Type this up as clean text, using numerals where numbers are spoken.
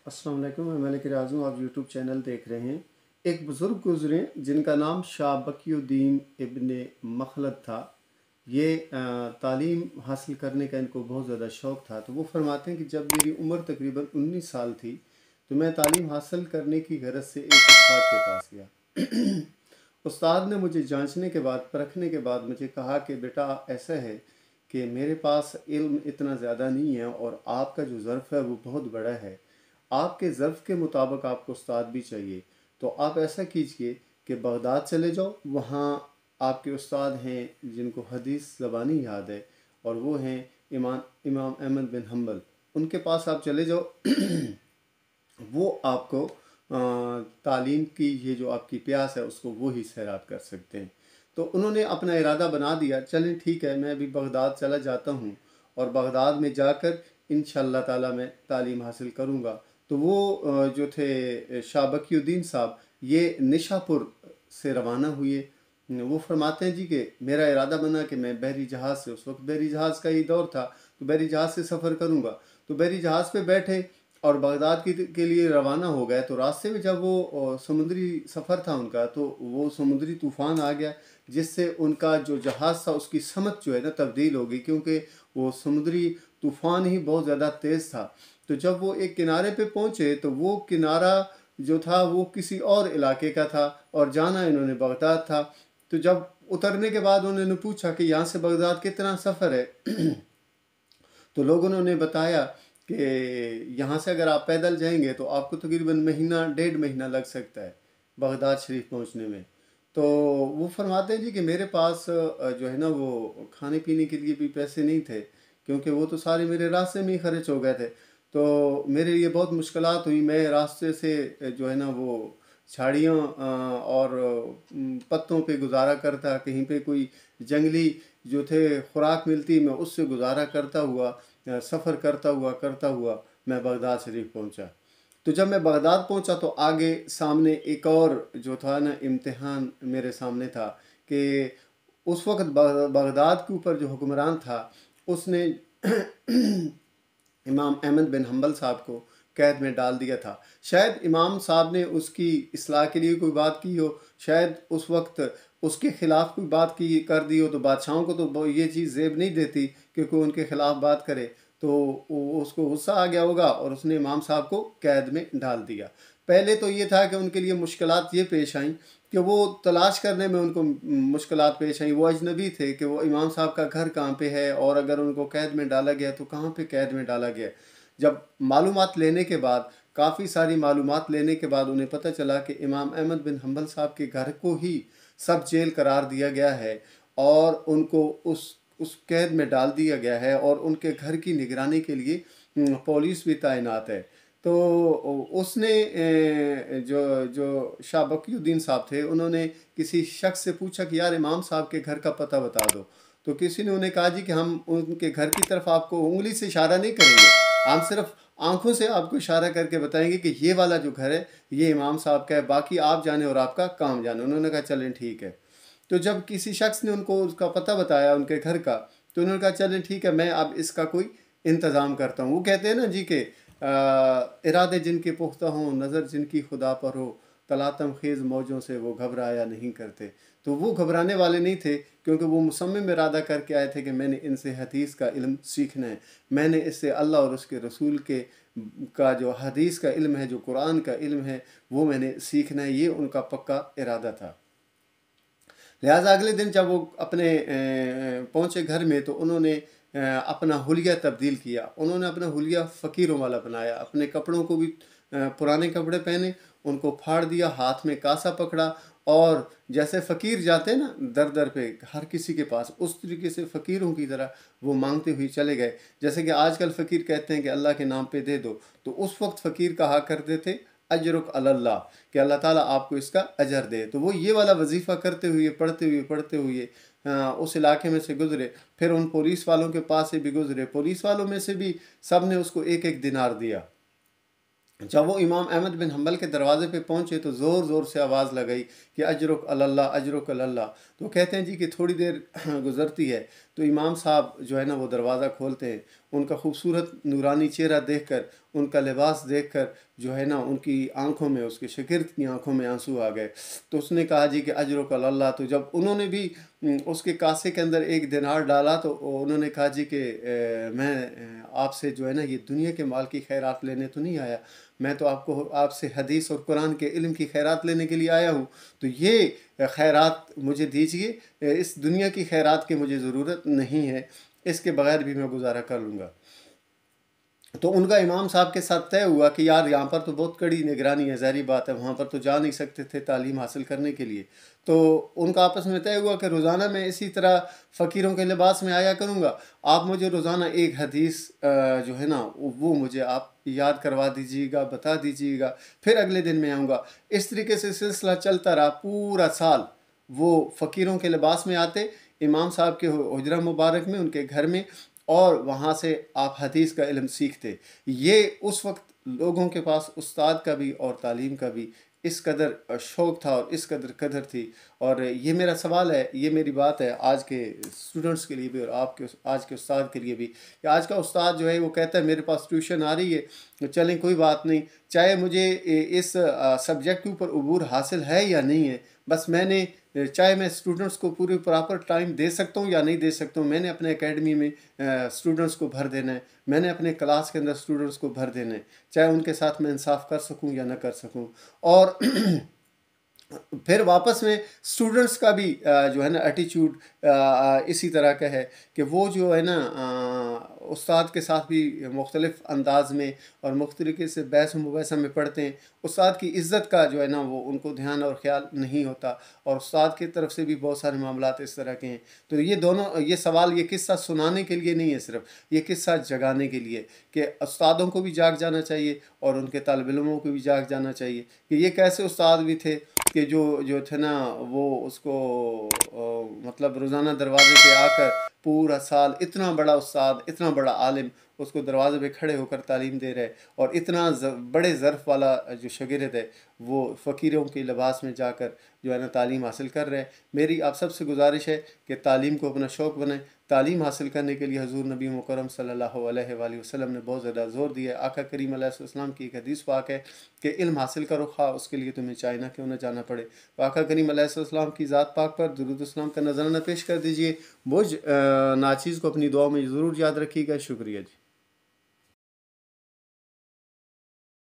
अस्सलाम वालेकुम, मैं मलिक राज़ू, आप यूट्यूब चैनल देख रहे हैं। एक बुज़ुर्ग गुज़रे जिनका नाम शाह बकीउद्दीन इब्ने मखलद था। ये तालीम हासिल करने का इनको बहुत ज़्यादा शौक़ था। तो वो फ़रमाते हैं कि जब मेरी उम्र तकरीबन 19 साल थी तो मैं तालीम हासिल करने की गरज से एक उस्ताद के पास गया। उस्ताद ने मुझे जांचने के बाद, परखने के बाद मुझे कहा कि बेटा ऐसा है कि मेरे पास इल्म इतना ज़्यादा नहीं है और आपका जो ज़र्फ़ है वो बहुत बड़ा है। आपके ज़र्फ़ के मुताबिक आपको उस्ताद भी चाहिए। तो आप ऐसा कीजिए कि बगदाद चले जाओ, वहाँ आपके उस्ताद हैं जिनको हदीस ज़बानी याद है और वो हैं इमाम इमाम अहमद बिन हम्बल। उनके पास आप चले जाओ। वो आपको तालीम की ये जो आपकी प्यास है उसको वो ही सैराब कर सकते हैं। तो उन्होंने अपना इरादा बना दिया, चलें ठीक है, मैं अभी बगदाद चला जाता हूँ और बगदाद में जाकर इंशाअल्लाह ताला मैं तालीम हासिल करूँगा। तो वो जो थे शाह बकीउद्दीन साहब, ये निशापुर से रवाना हुए। वो फरमाते हैं जी कि मेरा इरादा बना कि मैं बहरी जहाज़ से, उस वक्त बहरी जहाज़ का ही दौर था, तो बहरी जहाज़ से सफ़र करूँगा। तो बहरी जहाज़ पे बैठे और बगदाद के लिए रवाना हो गए। तो रास्ते में जब वो समुद्री सफ़र था उनका, तो वो समुद्री तूफ़ान आ गया जिससे उनका जो जहाज़ था उसकी समत जो है ना तब्दील हो गई, क्योंकि वो समुद्री तूफ़ान ही बहुत ज़्यादा तेज़ था। तो जब वो एक किनारे पे पहुँचे तो वो किनारा जो था वो किसी और इलाके का था और जाना इन्होंने बगदाद था। तो जब उतरने के बाद उन्होंने पूछा कि यहाँ से बगदाद कितना सफ़र है। तो लोगों ने उन्हें बताया कि यहाँ से अगर आप पैदल जाएंगे तो आपको तकरीबन महीना डेढ़ महीना लग सकता है बगदाद शरीफ पहुँचने में। तो वो फरमाते हैं जी कि मेरे पास जो है ना वो खाने पीने के लिए भी पैसे नहीं थे, क्योंकि वो तो सारे मेरे रास्ते में ही खर्च हो गए थे। तो मेरे लिए बहुत मुश्किलात हुई। मैं रास्ते से जो है ना वो झाड़ियों और पत्तों पे गुजारा करता, कहीं पे कोई जंगली जो थे खुराक मिलती, मैं उससे गुजारा करता हुआ सफ़र करता हुआ मैं बगदाद शरीफ पहुंचा। तो जब मैं बगदाद पहुंचा तो आगे सामने एक और जो था ना इम्तिहान मेरे सामने था कि उस वक्त बगदाद के ऊपर जो हुक्मरान था उसने इमाम अहमद बिन हम्बल साहब को कैद में डाल दिया था। शायद इमाम साहब ने उसकी इस्लाह के लिए कोई बात की हो, शायद उस वक्त उसके ख़िलाफ़ कोई बात की कर दी हो। तो बादशाहों को तो ये चीज़ ज़ेब नहीं देती कि कोई उनके ख़िलाफ़ बात करे। तो उसको गुस्सा आ गया होगा और उसने इमाम साहब को कैद में डाल दिया। पहले तो ये था कि उनके लिए मुश्किलात ये पेश आईं कि वो तलाश करने में उनको मुश्किलात पेश आई। वो अजनबी थे कि वो इमाम साहब का घर कहाँ पे है और अगर उनको कैद में डाला गया तो कहाँ पे कैद में डाला गया। जब मालूमात लेने के बाद, काफ़ी सारी मालूमात लेने के बाद उन्हें पता चला कि इमाम अहमद बिन हम्बल साहब के घर को ही सब जेल करार दिया गया है और उनको उस कैद में डाल दिया गया है और उनके घर की निगरानी के लिए पुलिस भी तैनात है। तो उसने जो जो शाह बकीउद्दीन साहब थे उन्होंने किसी शख्स से पूछा कि यार इमाम साहब के घर का पता बता दो। तो किसी ने उन्हें कहा जी कि हम उनके घर की तरफ आपको उंगली से इशारा नहीं करेंगे, हम सिर्फ आंखों से आपको इशारा करके बताएंगे कि ये वाला जो घर है ये इमाम साहब का है, बाकी आप जाने और आपका काम जाने। उन्होंने कहा चलें ठीक है। तो जब किसी शख्स ने उनको उसका पता बताया उनके घर का, तो उन्होंने कहा चलें ठीक है, मैं अब इसका कोई इंतज़ाम करता हूँ। वो कहते हैं ना जी के इरादे जिनके पुख्ता हों, नज़र जिनकी खुदा पर हो, तलातम खेज़ मौजों से वो घबराया नहीं करते। तो वो घबराने वाले नहीं थे, क्योंकि वो मुसम्मिम इरादा करके आए थे कि मैंने इनसे हदीस का इल्म सीखना है, मैंने इससे अल्लाह और उसके रसूल के का जो हदीस का इल्म है, जो कुरान का इल्म है, वो मैंने सीखना है। ये उनका पक्का इरादा था। लिहाजा अगले दिन जब वो अपने पहुँचे घर में तो उन्होंने अपना हुलिया तब्दील किया। उन्होंने अपना हुलिया फ़कीरों वाला बनाया, अपने कपड़ों को भी पुराने कपड़े पहने, उनको फाड़ दिया, हाथ में कासा पकड़ा और जैसे फ़कीर जाते हैं ना दर दर पे हर किसी के पास, उस तरीके से फ़कीरों की तरह वो मांगते हुए चले गए। जैसे कि आजकल फ़कीर कहते हैं कि अल्लाह के नाम पे दे दो, तो उस वक्त फ़कीर कहा करते थे अजरुक अल्लाह, कि अल्लाह ताला आपको इसका अजर दे। तो वो ये वाला वजीफ़ा करते हुए पढ़ते हुए उस इलाके में से गुज़रे। फिर उन पुलिस वालों के पास से भी गुज़रे, पुलिस वालों में से भी सब ने उसको एक एक दिनार दिया। जब वो इमाम अहमद बिन हम्बल के दरवाज़े पे पहुँचे तो ज़ोर ज़ोर से आवाज़ लगाई कि अजरुक अल्लाह अजरुक अल्लाह। तो कहते हैं जी कि थोड़ी देर गुज़रती है तो इमाम साहब जो है ना वो दरवाज़ा खोलते हैं। उनका खूबसूरत नूरानी चेहरा देखकर, उनका लिबास देखकर जो है ना उनकी आंखों में, उसके शागिर्द की आंखों में आंसू आ गए। तो उसने कहा जी कि अजर का अल्लाह। तो जब उन्होंने भी उसके कासे के अंदर एक दिनार डाला तो उन्होंने कहा जी कि मैं आपसे जो है ना ये दुनिया के माल की खैरात लेने तो नहीं आया, मैं तो आपको आपसे हदीस और कुरान के इल्म की खैरात लेने के लिए आया हूँ। तो ये खैरात मुझे दीजिए, इस दुनिया की खैरात की मुझे ज़रूरत नहीं है, इसके बगैर भी मैं गुजारा कर लूँगा। तो उनका इमाम साहब के साथ तय हुआ कि यार यहाँ पर तो बहुत कड़ी निगरानी है, ज़ाहिर बात है, वहाँ पर तो जा नहीं सकते थे तालीम हासिल करने के लिए। तो उनका आपस में तय हुआ कि रोज़ाना मैं इसी तरह फ़कीरों के लिबास में आया करूँगा, आप मुझे रोज़ाना एक हदीस जो है ना वो मुझे आप याद करवा दीजिएगा, बता दीजिएगा, फिर अगले दिन मैं आऊँगा। इस तरीके से सिलसिला चलता रहा पूरा साल। वो फ़कीरों के लिबास में आते इमाम साहब के हुजरा मुबारक में, उनके घर में, और वहाँ से आप हदीस का इल्म सीखते। ये उस वक्त लोगों के पास उस्ताद का भी और तालीम का भी इस कदर शौक़ था और इस कदर कदर थी। और ये मेरा सवाल है, ये मेरी बात है आज के स्टूडेंट्स के लिए भी और आपके आज के उस्ताद के लिए भी, कि आज का उस्ताद जो है वो कहता है मेरे पास ट्यूशन आ रही है, तो चलें कोई बात नहीं, चाहे मुझे इस सब्जेक्ट के ऊपर अबूर हासिल है या नहीं है, बस मैंने चाहे मैं स्टूडेंट्स को पूरी प्रॉपर टाइम दे सकता हूँ या नहीं दे सकता हूँ, मैंने अपने एकेडमी में स्टूडेंट्स को भर देना है, मैंने अपने क्लास के अंदर स्टूडेंट्स को भर देना है, चाहे उनके साथ मैं इंसाफ कर सकूँ या ना कर सकूँ। और फिर वापस में स्टूडेंट्स का भी जो है ना एटीट्यूड इसी तरह का है कि वो जो है ना उस्ताद के साथ भी मुख्तलिफ़ अंदाज में और मुख्तलिफ़ तरीके से बहस मुबाहसा में पढ़ते हैं। उस्ताद की इज़्ज़त का जो है ना वो उनको ध्यान और ख़्याल नहीं होता, और उस्ताद की तरफ से भी बहुत सारे मामलात इस तरह के हैं। तो ये दोनों, ये सवाल, ये किस्सा सुनाने के लिए नहीं है, सिर्फ ये किस्सा जगाने के लिए कि उस्तादों को भी जाग जाना चाहिए और उनके तालिब इल्मों को भी जाग जाना चाहिए कि ये कैसे उस्ताद भी थे कि जो थे ना वो उसको मतलब रोज़ाना दरवाजे पे आकर पूरा साल, इतना बड़ा उस्ताद, इतना बड़ा आलिम उसको दरवाजे पे खड़े होकर तालीम दे रहे, और इतना बड़े ज़र्फ़ वाला जो शागिर्द है वो फ़कीरों के लिबास में जाकर जो है ना तालीम हासिल कर रहे हैं। मेरी आप सबसे गुजारिश है कि तालीम को अपना शौक़ बनाएं। तालीम हासिल करने के लिए हज़ूर नबी मुकर्रम सल्लल्लाहु अलैहि वसल्लम ने बहुत ज़्यादा ज़ोर दिया है। आका करीम अलैहिस्सलाम की एक हदीस पाक है कि इल्म हासिल करो, खा उसके लिए तुम्हें चाइना क्यों ना जाना पड़े। तो आका करीम अलैहिस्सलाम की ज़ात पाक पर दुरूद व सलाम का नजराना पेश कर दीजिए। मुझ नाचीज़ को अपनी दुआ में ज़रूर याद रखिएगा। शुक्रिया जी।